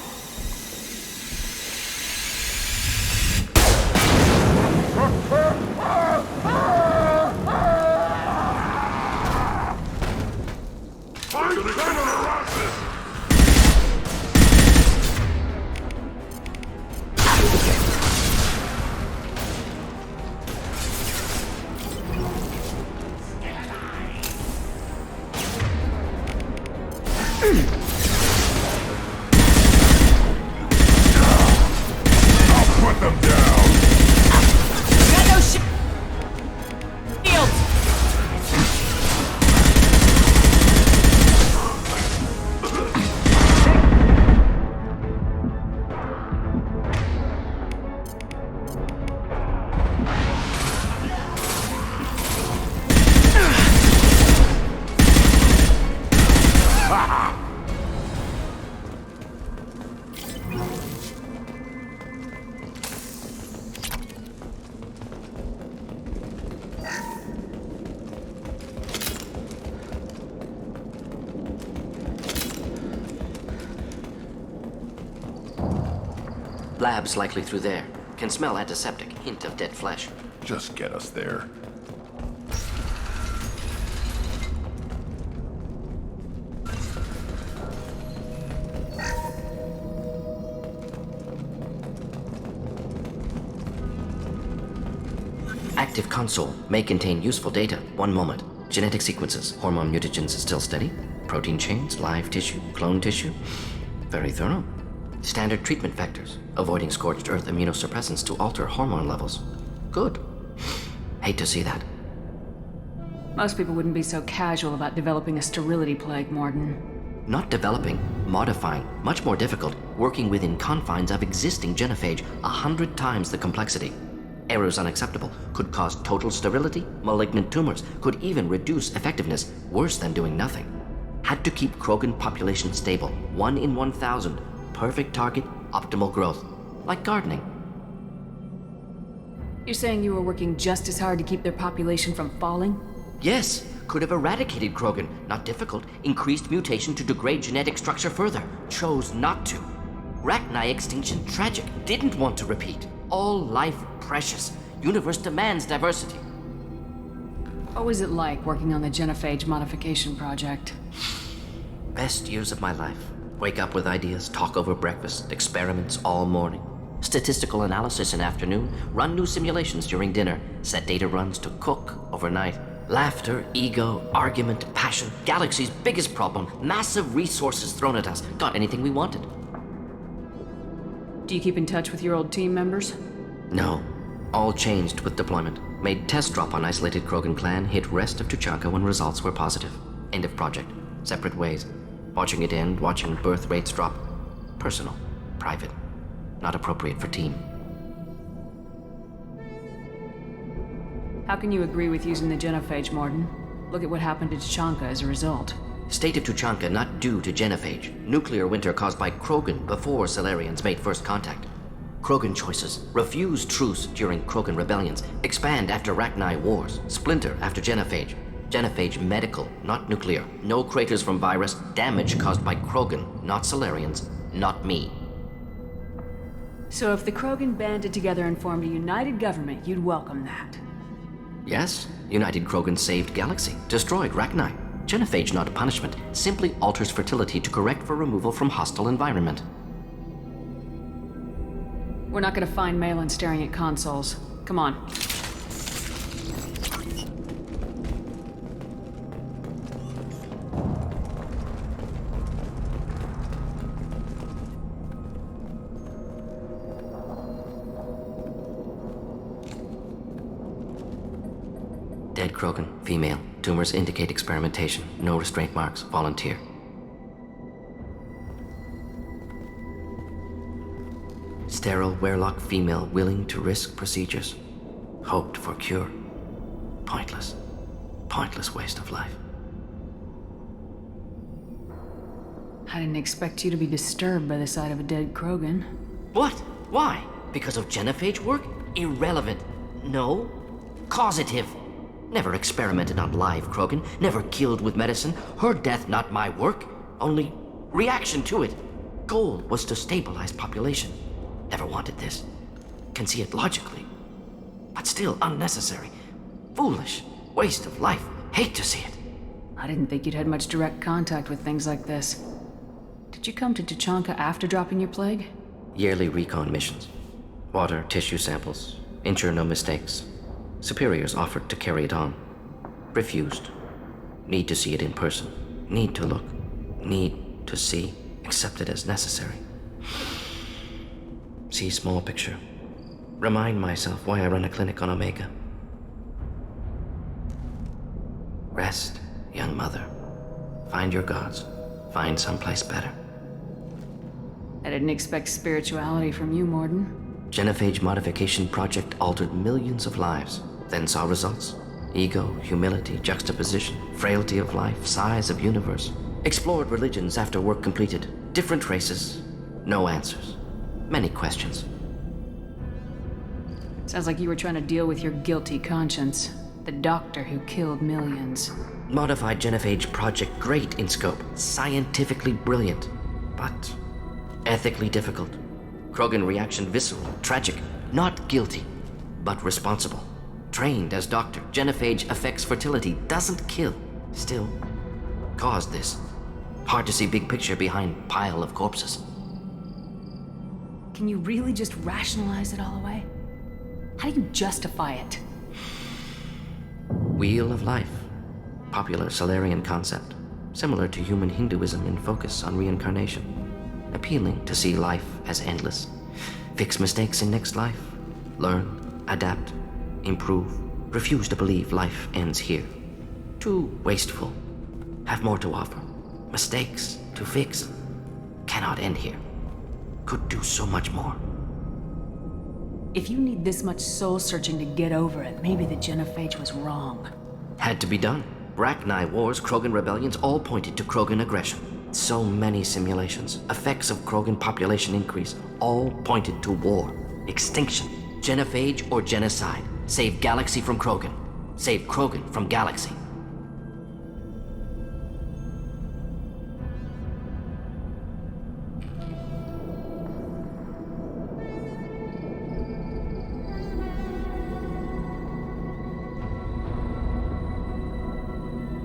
Labs likely through there. Can smell antiseptic, hint of dead flesh. Just get us there. Active console may contain useful data. One moment. Genetic sequences. Hormone mutagens still steady. Protein chains, live tissue, clone tissue. Very thorough. Standard treatment vectors. Avoiding scorched earth immunosuppressants to alter hormone levels. Good. Hate to see that. Most people wouldn't be so casual about developing a sterility plague, Mordin. Not developing, modifying, much more difficult, working within confines of existing genophage, 100 times the complexity. Errors unacceptable, could cause total sterility, malignant tumors, could even reduce effectiveness, worse than doing nothing. Had to keep Krogan population stable, 1 in 1,000, perfect target, optimal growth, like gardening. You're saying you were working just as hard to keep their population from falling? Yes, could have eradicated Krogan. Not difficult. Increased mutation to degrade genetic structure further. Chose not to. Rachni extinction tragic. Didn't want to repeat. All life precious. Universe demands diversity. What was it like working on the genophage modification project? Best years of my life. Wake up with ideas, talk over breakfast, experiments all morning. Statistical analysis in afternoon, run new simulations during dinner, set data runs to cook overnight. Laughter, ego, argument, passion, galaxy's biggest problem, massive resources thrown at us. Got anything we wanted. Do you keep in touch with your old team members? No. All changed with deployment. Made test drop on isolated Krogan clan, hit rest of Tuchanka when results were positive. End of project. Separate ways. Watching it end, watching birth rates drop. Personal. Private. Not appropriate for team. How can you agree with using the genophage, Mordin? Look at what happened to Tuchanka as a result. State of Tuchanka not due to genophage. Nuclear winter caused by Krogan before Salarians made first contact. Krogan choices. Refuse truce during Krogan rebellions. Expand after Rachni wars. Splinter after genophage. Genophage medical, not nuclear. No craters from virus. Damage caused by Krogan, not Salarians, not me. So if the Krogan banded together and formed a united government, you'd welcome that? Yes, United Krogan saved Galaxy, destroyed Rachni. Genophage not punishment, simply alters fertility to correct for removal from hostile environment. We're not gonna find Malin staring at consoles. Come on. Dead Krogan, female. Tumors indicate experimentation. No restraint marks. Volunteer. Sterile Werelock female willing to risk procedures. Hoped for cure. Pointless. Pointless waste of life. I didn't expect you to be disturbed by the sight of a dead Krogan. What? Why? Because of genophage work? Irrelevant. No. Causative. Never experimented on live Krogan, never killed with medicine. Her death not my work, only reaction to it. Goal was to stabilize population. Never wanted this. Can see it logically. But still unnecessary. Foolish. Waste of life. Hate to see it. I didn't think you'd had much direct contact with things like this. Did you come to Tuchanka after dropping your plague? Yearly recon missions. Water, tissue samples. Ensure no mistakes. Superiors offered to carry it on. Refused. Need to see it in person. Need to look. Need to see. Accept it as necessary. See small picture. Remind myself why I run a clinic on Omega. Rest, young mother. Find your gods. Find someplace better. I didn't expect spirituality from you, Mordin. Genophage modification project altered millions of lives. Then saw results. Ego, humility, juxtaposition, frailty of life, size of universe. Explored religions after work completed. Different races. No answers. Many questions. Sounds like you were trying to deal with your guilty conscience. The doctor who killed millions. Modified genophage project great in scope. Scientifically brilliant. But ethically difficult. Krogan reaction visceral, tragic. Not guilty, but responsible. Trained as doctor, genophage affects fertility, doesn't kill. Still, caused this. Hard to see big picture behind pile of corpses. Can you really just rationalize it all away? How do you justify it? Wheel of life. Popular Solarian concept. Similar to human Hinduism in focus on reincarnation. Appealing to see life as endless. Fix mistakes in next life. Learn, adapt, improve. Refuse to believe life ends here. Too wasteful. Have more to offer. Mistakes to fix. Cannot end here. Could do so much more. If you need this much soul searching to get over it, maybe the genophage was wrong. Had to be done. Rachni wars, Krogan rebellions all pointed to Krogan aggression. So many simulations, effects of Krogan population increase, all pointed to war, extinction, Genophage or genocide. Save Galaxy from Krogan. Save Krogan from Galaxy.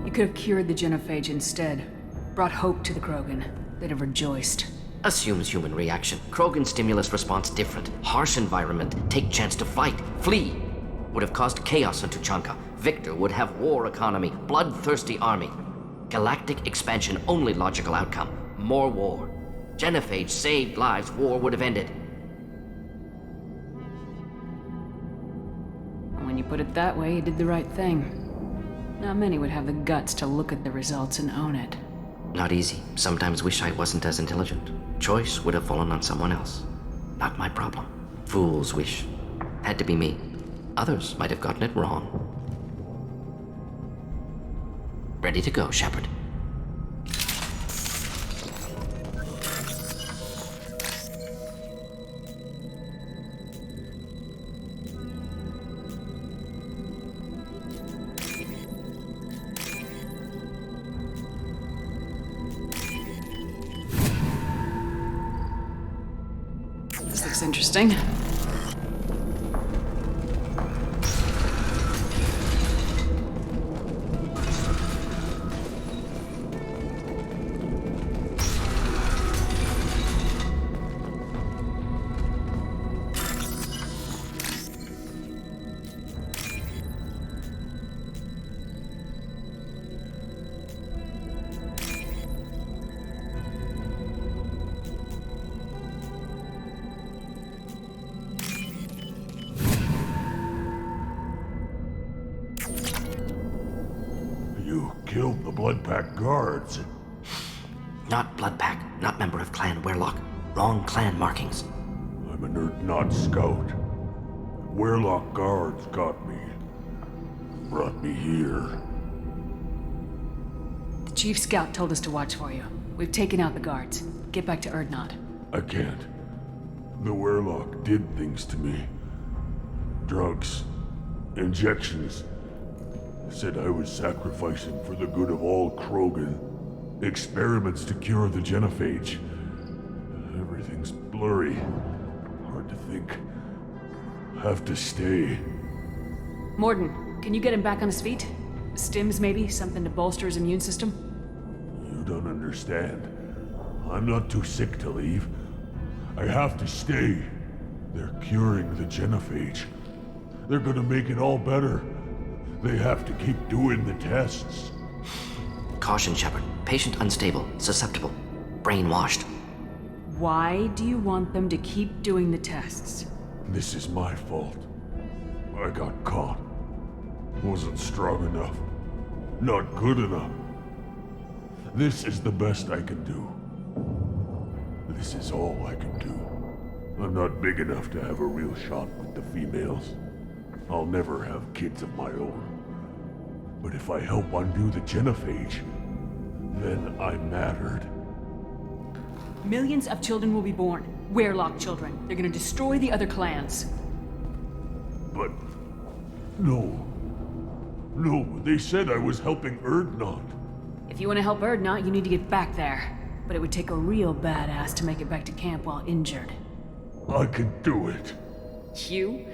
You could have cured the genophage instead. Brought hope to the Krogan. They'd have rejoiced. Assumes human reaction. Krogan stimulus response different. Harsh environment. Take chance to fight. Flee. Would have caused chaos on Tuchanka. Victor would have war economy. Bloodthirsty army. Galactic expansion only logical outcome. More war. Genophage saved lives. War would have ended. When you put it that way, you did the right thing. Not many would have the guts to look at the results and own it. Not easy. Sometimes wish I wasn't as intelligent. Choice would have fallen on someone else. Not my problem. Fool's wish. Had to be me. Others might have gotten it wrong. Ready to go, Shepard. This looks interesting. You killed the Blood Pack guards. Not Blood Pack, not member of Clan Werlock. Wrong clan markings. I'm a nerd, not scout. Werlock guards got me. Brought me here. The Chief Scout told us to watch for you. We've taken out the guards. Get back to Erdnot. I can't. The Werlock did things to me. Drugs. Injections. Said I was sacrificing for the good of all Krogan. Experiments to cure the genophage. Everything's blurry. Hard to think. Have to stay. Mordin, can you get him back on his feet? Stims, maybe? Something to bolster his immune system? You don't understand. I'm not too sick to leave. I have to stay. They're curing the genophage. They're gonna make it all better. They have to keep doing the tests. Caution, Shepard. Patient unstable, susceptible, brainwashed. Why do you want them to keep doing the tests? This is my fault. I got caught. Wasn't strong enough. Not good enough. This is the best I can do. This is all I can do. I'm not big enough to have a real shot with the females. I'll never have kids of my own. But if I help undo the genophage, then I mattered. Millions of children will be born. Werlock children. They're gonna destroy the other clans. But... no. No, they said I was helping Erdnot. If you want to help Erdnot, you need to get back there. But it would take a real badass to make it back to camp while injured. I can do it. You?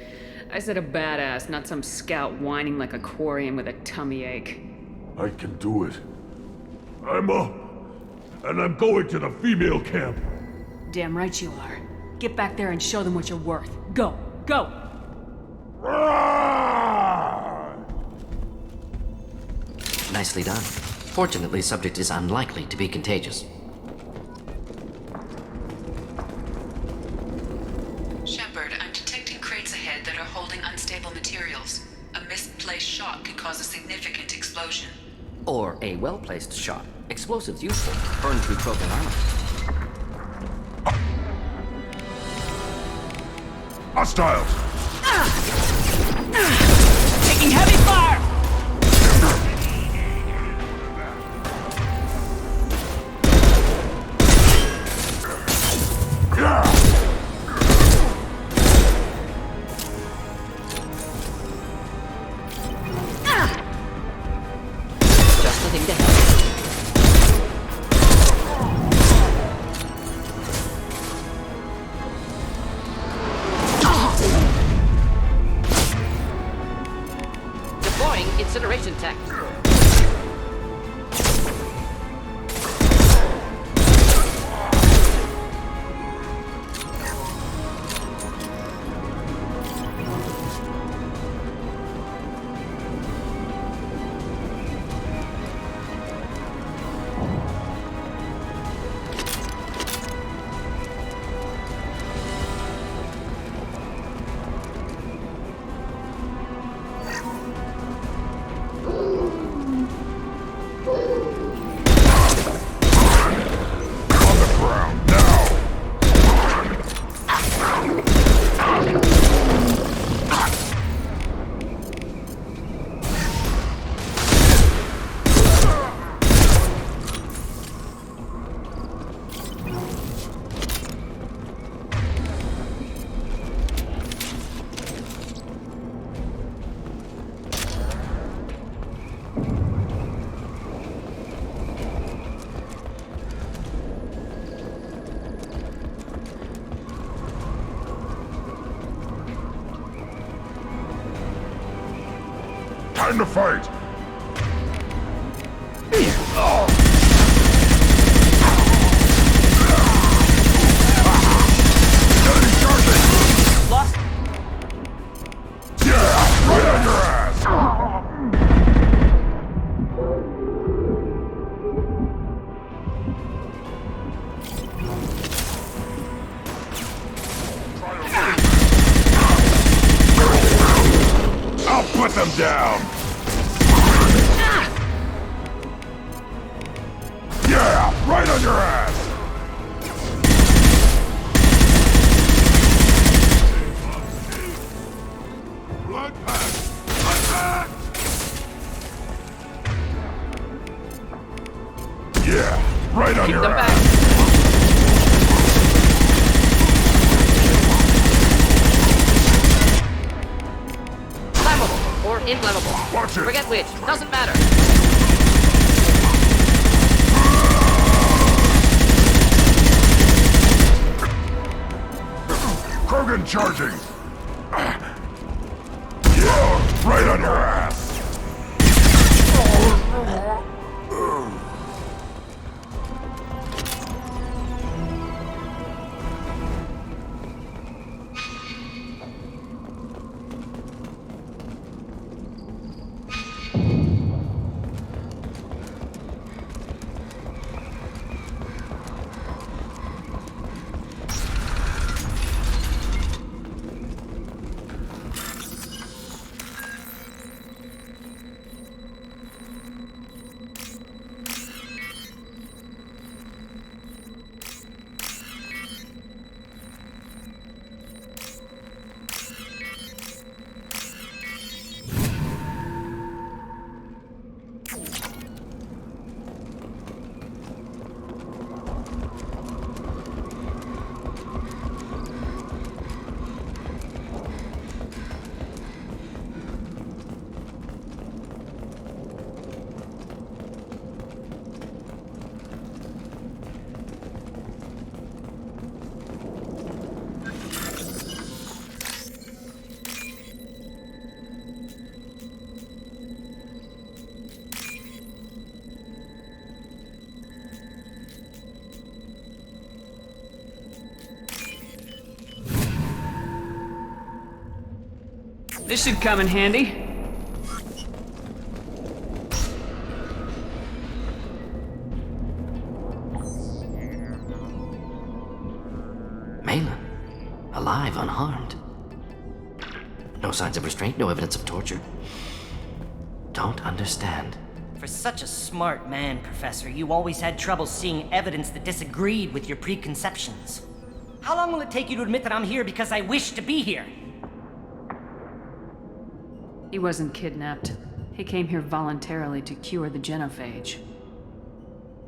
I said a badass, not some scout whining like a quarian with a tummy ache. I can do it. I'm up. And I'm going to the female camp. Damn right you are. Get back there and show them what you're worth. Go! Go! Nicely done. Fortunately, subject is unlikely to be contagious. Shepard, I'm detecting crates ahead that are holding unstable materials. A misplaced shot could cause a significant explosion. Or a well-placed shot. Explosives useful. Burn through Krogan armor. Hostiles! Taking heavy fire! Speed ahead. Deploying incineration tech. Time to fight! Lost. Yeah! Right on your ass! I'll put them down! Yeah! Right on your ass! Blood pack! Blood pack! Yeah! Right on your ass! Flammable or inflammable. Watch it! Forget which. Doesn't matter. Krogan charging! Yeah! Right on your ass! This should come in handy. Malin, alive, unharmed. No signs of restraint, no evidence of torture. Don't understand. For such a smart man, Professor, you always had trouble seeing evidence that disagreed with your preconceptions. How long will it take you to admit that I'm here because I wish to be here? He wasn't kidnapped. He came here voluntarily to cure the genophage.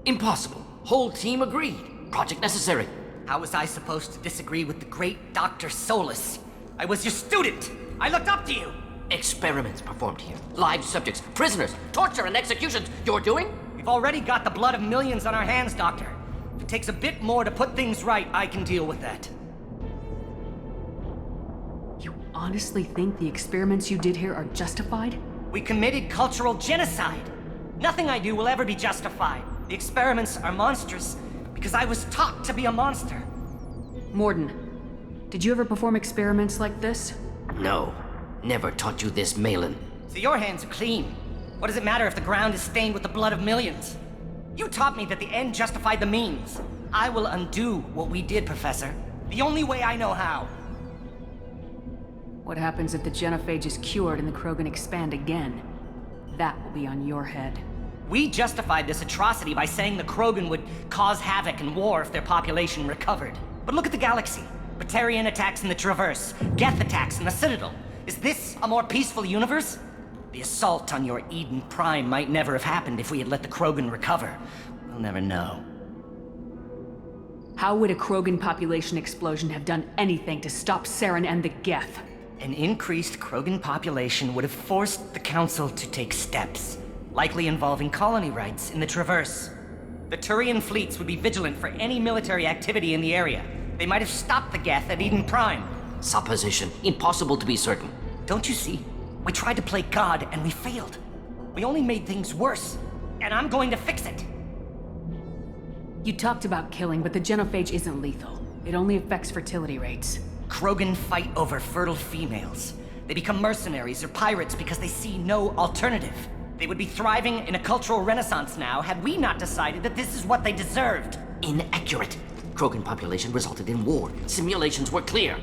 Impossible. Whole team agreed. Project necessary. How was I supposed to disagree with the great Dr. Solus? I was your student! I looked up to you! Experiments performed here. Live subjects, prisoners, torture and executions. You're doing? We've already got the blood of millions on our hands, Doctor. If it takes a bit more to put things right, I can deal with that. You honestly think the experiments you did here are justified? We committed cultural genocide. Nothing I do will ever be justified. The experiments are monstrous because I was taught to be a monster. Mordin, did you ever perform experiments like this? No. Never taught you this, Malin. So your hands are clean. What does it matter if the ground is stained with the blood of millions? You taught me that the end justified the means. I will undo what we did, Professor. The only way I know how. What happens if the genophage is cured and the Krogan expand again? That will be on your head. We justified this atrocity by saying the Krogan would cause havoc and war if their population recovered. But look at the galaxy. Batarian attacks in the Traverse, Geth attacks in the Citadel. Is this a more peaceful universe? The assault on your Eden Prime might never have happened if we had let the Krogan recover. We'll never know. How would a Krogan population explosion have done anything to stop Saren and the Geth? An increased Krogan population would have forced the Council to take steps, likely involving colony rights in the Traverse. The Turian fleets would be vigilant for any military activity in the area. They might have stopped the Geth at Eden Prime. Supposition. Impossible to be certain. Don't you see? We tried to play God and we failed. We only made things worse, and I'm going to fix it. You talked about killing, but the genophage isn't lethal. It only affects fertility rates. Krogan fight over fertile females. They become mercenaries or pirates because they see no alternative. They would be thriving in a cultural renaissance now had we not decided that this is what they deserved. Inaccurate. Krogan population resulted in war. Simulations were clear.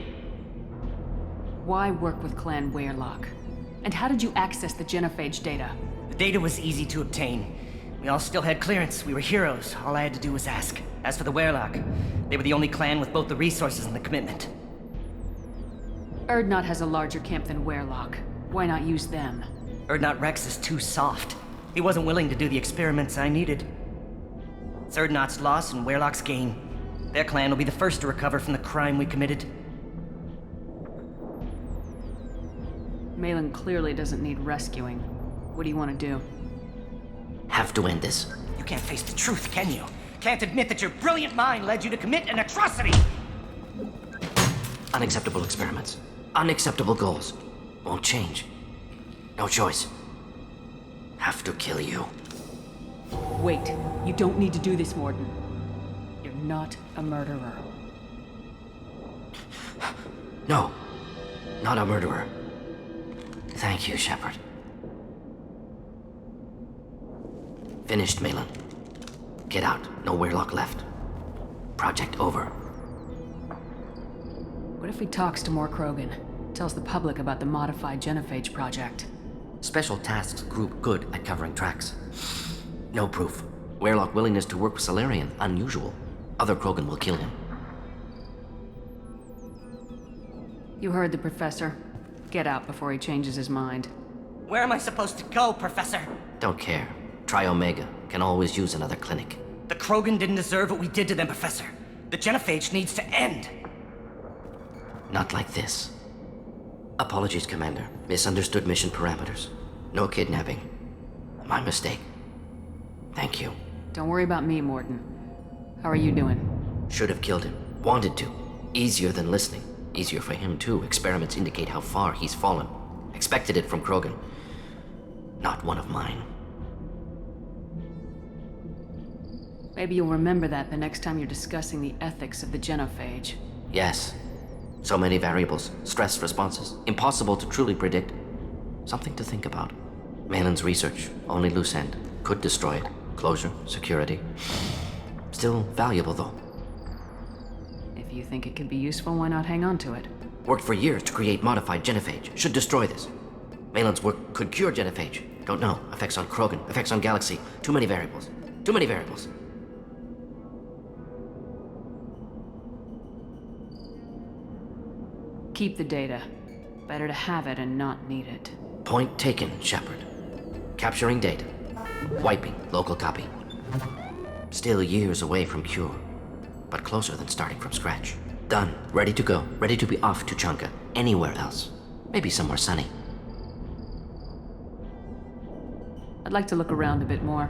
Why work with Clan Weyrloc? And how did you access the genophage data? The data was easy to obtain. We all still had clearance. We were heroes. All I had to do was ask. As for the Weyrloc, they were the only clan with both the resources and the commitment. Urdnot has a larger camp than Weyrloc. Why not use them? Urdnot Rex is too soft. He wasn't willing to do the experiments I needed. It's Urdnot's loss and Weyrloc's gain. Their clan will be the first to recover from the crime we committed. Malin clearly doesn't need rescuing. What do you want to do? Have to end this. You can't face the truth, can you? Can't admit that your brilliant mind led you to commit an atrocity! Unacceptable experiments. Unacceptable goals. Won't change. No choice. Have to kill you. Wait. You don't need to do this, Mordin. You're not a murderer. No. Not a murderer. Thank you, Shepard. Finished, Malin. Get out. No Weyrloc left. Project over. What if he talks to more Krogan? Tells the public about the modified genophage project? Special Tasks Group good at covering tracks. No proof. Weyrloc willingness to work with Salarian, unusual. Other Krogan will kill him. You heard the Professor. Get out before he changes his mind. Where am I supposed to go, Professor? Don't care. Try Omega. Can always use another clinic. The Krogan didn't deserve what we did to them, Professor. The genophage needs to end. Not like this. Apologies, Commander. Misunderstood mission parameters. No kidnapping. My mistake. Thank you. Don't worry about me, Mordin. How are you doing? Should have killed him. Wanted to. Easier than listening. Easier for him, too. Experiments indicate how far he's fallen. Expected it from Krogan. Not one of mine. Maybe you'll remember that the next time you're discussing the ethics of the genophage. Yes. So many variables. Stress responses. Impossible to truly predict. Something to think about. Malin's research. Only loose end. Could destroy it. Closure. Security. Still valuable, though. If you think it could be useful, why not hang on to it? Worked for years to create modified genophage. Should destroy this. Malin's work could cure genophage. Don't know. Effects on Krogan. Effects on Galaxy. Too many variables. Too many variables. Keep the data. Better to have it and not need it. Point taken, Shepard. Capturing data. Wiping local copy. Still years away from cure, but closer than starting from scratch. Done. Ready to go. Ready to be off to Chanka. Anywhere else. Maybe somewhere sunny. I'd like to look around a bit more.